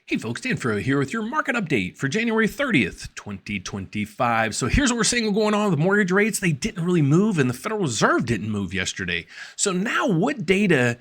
Hey folks, Dan Frio here with your market update for January 30th, 2025. So here's what we're seeing going on with mortgage rates. They didn't really move and the Federal Reserve didn't move yesterday. So now what data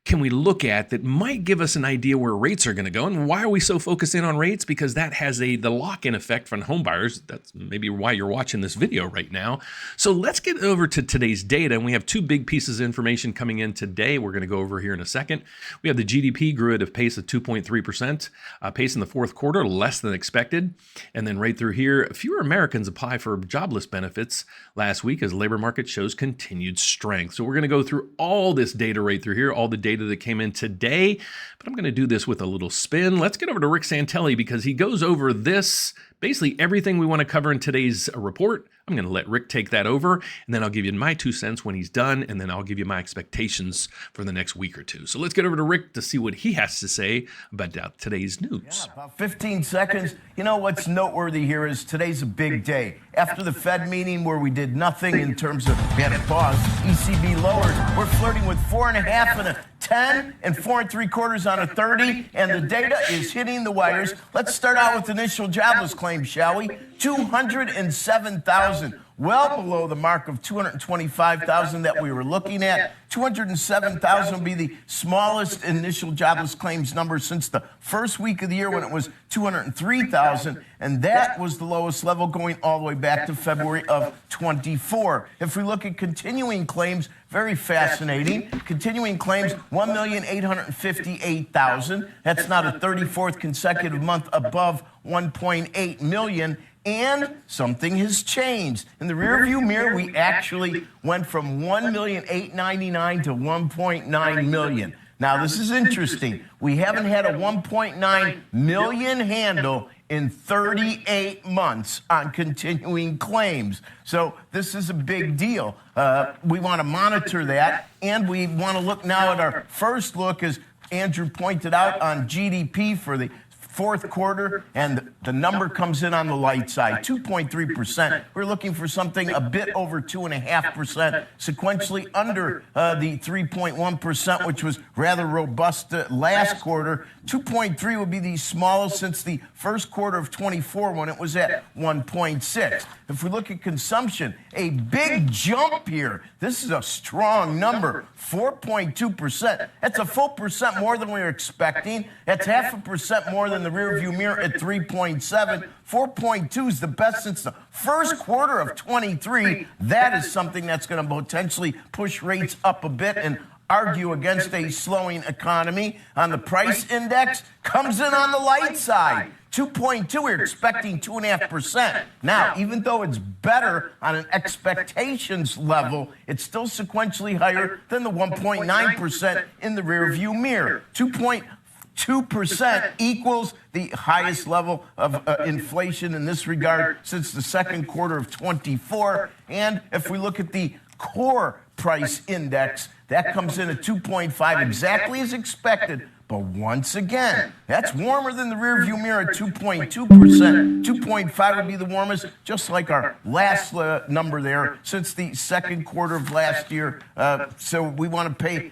can we look at that might give us an idea where rates are going to go? And why are we so focused in on rates? Because that has the lock-in effect from homebuyers. That's maybe why you're watching this video right now. So let's get over to today's data. And we have two big pieces of information coming in today. We're going to go over here in a second. We have the GDP grew at a pace of 2.3%, pace in the fourth quarter, less than expected. And then right through here, fewer Americans apply for jobless benefits last week as labor market shows continued strength. So we're going to go through all this data right through here, all the data that came in today, but I'm going to do this with a little spin. Let's get over to Rick Santelli because he goes over this, basically everything we want to cover in today's report. I'm going to let Rick take that over, and then I'll give you my 2 cents when he's done, and then I'll give you my expectations for the next week or two. So let's get over to Rick to see what he has to say about today's news. Yeah, about 15 seconds. You know what's noteworthy here is today's a big day. After the Fed meeting where we did nothing in terms of, we had a pause, ECB lowered, we're flirting with 4.5 and a 10 and 4 3/4 on a 30, and the data is hitting the wires. Let's start out with initial jobless claims, shall we? 207,000, well below the mark of 225,000 that we were looking at. 207,000 will be the smallest initial jobless claims number since the first week of the year when it was 203,000, and that was the lowest level going all the way back to February of 24. If we look at continuing claims, very fascinating. Continuing claims, 1,858,000. That's not a 34th consecutive month above 1.8 million. And something has changed. In the rearview mirror, we actually went from 1,899,000 to 1.9 million. Now, this is interesting. We haven't had a 1.9 million handle in 38 months on continuing claims. So this is a big deal. We want to monitor that, and we want to look now at our first look, as Andrew pointed out, on GDP for the fourth quarter, and the number comes in on the light side, 2.3%. We're looking for something a bit over 2.5%, sequentially under the 3.1%, which was rather robust last quarter. 2.3 would be the smallest since the first quarter of 24 when it was at 1.6. If we look at consumption, a big jump here. This is a strong number, 4.2%. That's a full percent more than we were expecting. That's 0.5% more than the rearview mirror at 3.7. 4.2 is the best since the first quarter of 23. That is something that's going to potentially push rates up a bit and argue against a slowing economy. On the price index, comes in on the light side. 2.2, we're expecting 2.5%. Now, even though it's better on an expectations level, it's still sequentially higher than the 1.9% in the rearview mirror. 2% equals the highest level of inflation in this regard since the second quarter of 24. And if we look at the core price index, that comes in at 2.5, exactly as expected. But once again, that's warmer than the rearview mirror at 2.2%. 2.5 would be the warmest, just like our last number there since the second quarter of last year. So we want to pay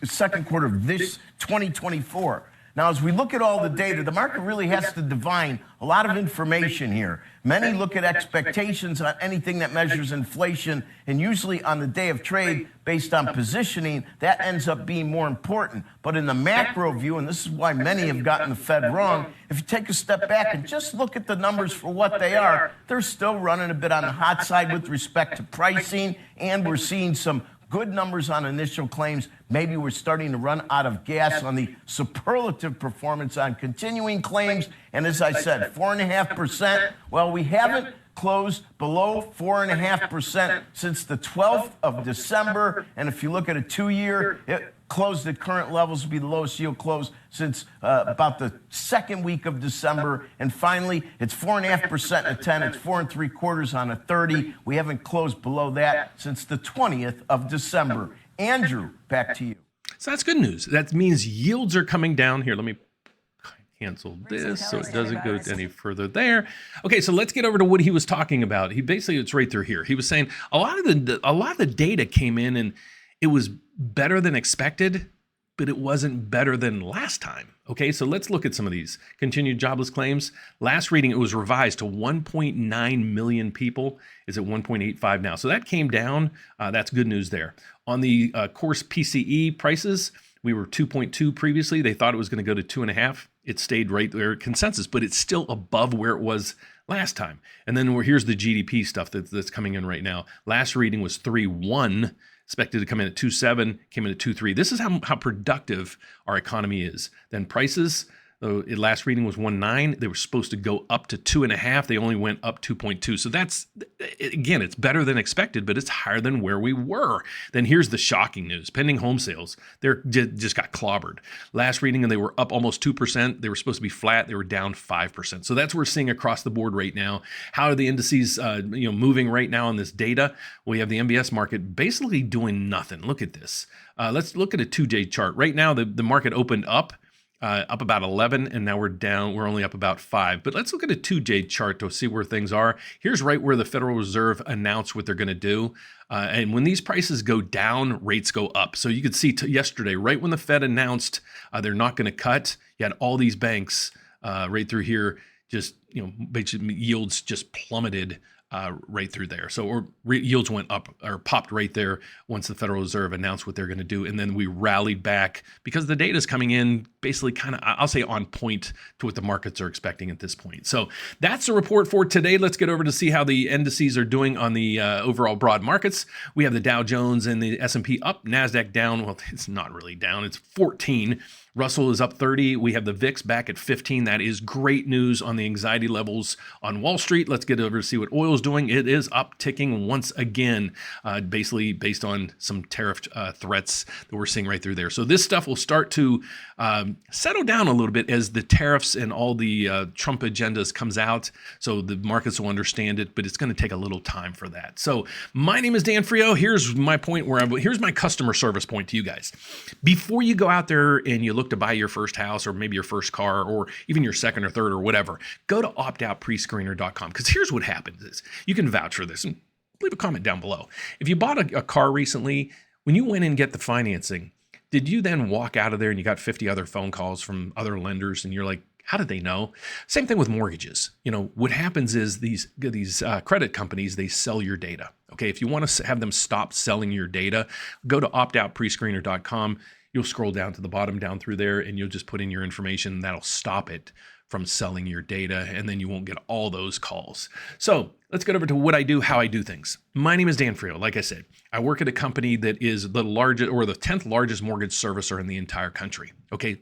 second quarter of this 2024. Now, as we look at all the data, the market really has to divine a lot of information here. Many look at expectations on anything that measures inflation, and usually on the day of trade, based on positioning, that ends up being more important. But in the macro view, and this is why many have gotten the Fed wrong, if you take a step back and just look at the numbers for what they are, they're still running a bit on the hot side with respect to pricing, and we're seeing some good numbers on initial claims. Maybe we're starting to run out of gas on the superlative performance on continuing claims. And as I said, 4.5%. Well, we haven't closed below 4.5% since the 12th of December. And if you look at a 2-year, it closed at current levels would be the lowest yield close since about the second week of December. And finally, it's 4.5% on a 10. It's 4 3/4 on a 30. We haven't closed below that since the 20th of December. Andrew, back to you. So that's good news. That means yields are coming down here. Let me cancel this so it doesn't go any further there. Okay, so let's get over to what he was talking about. He basically, it's right through here. He was saying a lot of the data came in and it was better than expected, but it wasn't better than last time. Okay, so let's look at some of these. Continued jobless claims. Last reading, it was revised to 1.9 million people. It's at 1.85 now. So that came down. That's good news there. On the course PCE prices, we were 2.2 previously. They thought it was going to go to 2.5. It stayed right there at consensus, but it's still above where it was last time. And then here's the GDP stuff that's coming in right now. Last reading was 3.1. Expected to come in at 2.7, came in at 2.3. This is how productive our economy is. Then prices, though last reading was 1.9, they were supposed to go up to 2.5. They only went up 2.2. So that's, again, it's better than expected, but it's higher than where we were. Then here's the shocking news. Pending home sales, they just got clobbered. Last reading, and they were up almost 2%. They were supposed to be flat. They were down 5%. So that's what we're seeing across the board right now. How are the indices moving right now on this data? We have the MBS market basically doing nothing. Look at this. Let's look at a 2-day chart. Right now, the market opened up about 11, and now we're down. We're only up about 5. But let's look at a 2-day chart to see where things are. Here's right where the Federal Reserve announced what they're going to do. And when these prices go down, rates go up. So you could see yesterday, right when the Fed announced they're not going to cut, you had all these banks right through here, just basically yields just plummeted right through there. So yields went up or popped right there once the Federal Reserve announced what they're going to do. And then we rallied back because the data is coming in basically kind of, I'll say, on point to what the markets are expecting at this point. So that's the report for today. Let's get over to see how the indices are doing on the overall broad markets. We have the Dow Jones and the S&P up, NASDAQ down. Well, it's not really down. It's 14. Russell is up 30. We have the VIX back at 15. That is great news on the anxiety levels on Wall Street. Let's get over to see what oil is doing. It is upticking once again, basically based on some tariff threats that we're seeing right through there. So this stuff will start to settle down a little bit as the tariffs and all the Trump agendas comes out. So the markets will understand it, but it's going to take a little time for that. So my name is Dan Frio. Here's my point here's my customer service point to you guys. Before you go out there and you look to buy your first house or maybe your first car or even your second or third or whatever, go to optoutprescreener.com, because here's what happens is you can vouch for this, and leave a comment down below. If you bought a car recently, when you went and get the financing, did you then walk out of there and you got 50 other phone calls from other lenders and you're like, how did they know? Same thing with mortgages. What happens is these credit companies, they sell your data. Okay, if you want to have them stop selling your data, go to optoutprescreener.com. You'll scroll down to the bottom down through there and you'll just put in your information. That'll stop it from selling your data, and then you won't get all those calls. So let's get over to what I do, how I do things. My name is Dan Frio. Like I said, I work at a company that is the largest or the 10th largest mortgage servicer in the entire country. Okay,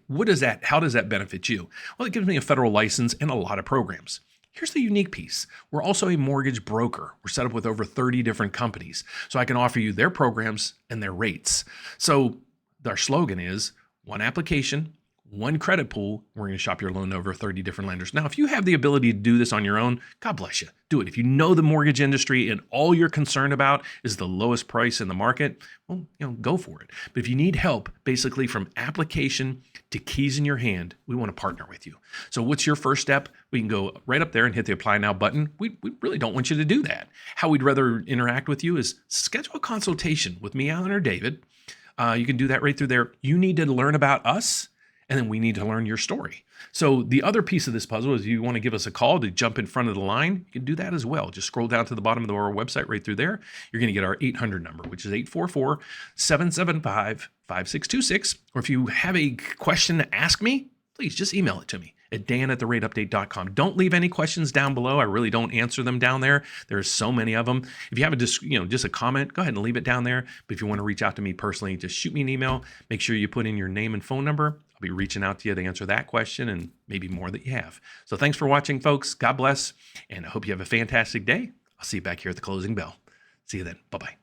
how does that benefit you? Well, it gives me a federal license and a lot of programs. Here's the unique piece. We're also a mortgage broker. We're set up with over 30 different companies. So I can offer you their programs and their rates. So our slogan is one application, one credit pool. We're going to shop your loan over 30 different lenders. Now, if you have the ability to do this on your own, God bless you. Do it. If you know the mortgage industry and all you're concerned about is the lowest price in the market, well, go for it. But if you need help, basically from application to keys in your hand, we want to partner with you. So what's your first step? We can go right up there and hit the apply now button. We really don't want you to do that. How we'd rather interact with you is schedule a consultation with me, Alan, or David. You can do that right through there. You need to learn about us, and then we need to learn your story. So the other piece of this puzzle is you want to give us a call to jump in front of the line. You can do that as well. Just scroll down to the bottom of our website right through there. You're going to get our 800 number, which is 844-775-5626. Or if you have a question to ask me, please just email it to me at dan@therateupdate.com. Don't leave any questions down below. I really don't answer them down there. There's so many of them. If you have just a comment, go ahead and leave it down there. But if you want to reach out to me personally, just shoot me an email. Make sure you put in your name and phone number. I'll be reaching out to you to answer that question and maybe more that you have. So thanks for watching, folks. God bless. And I hope you have a fantastic day. I'll see you back here at the closing bell. See you then. Bye-bye.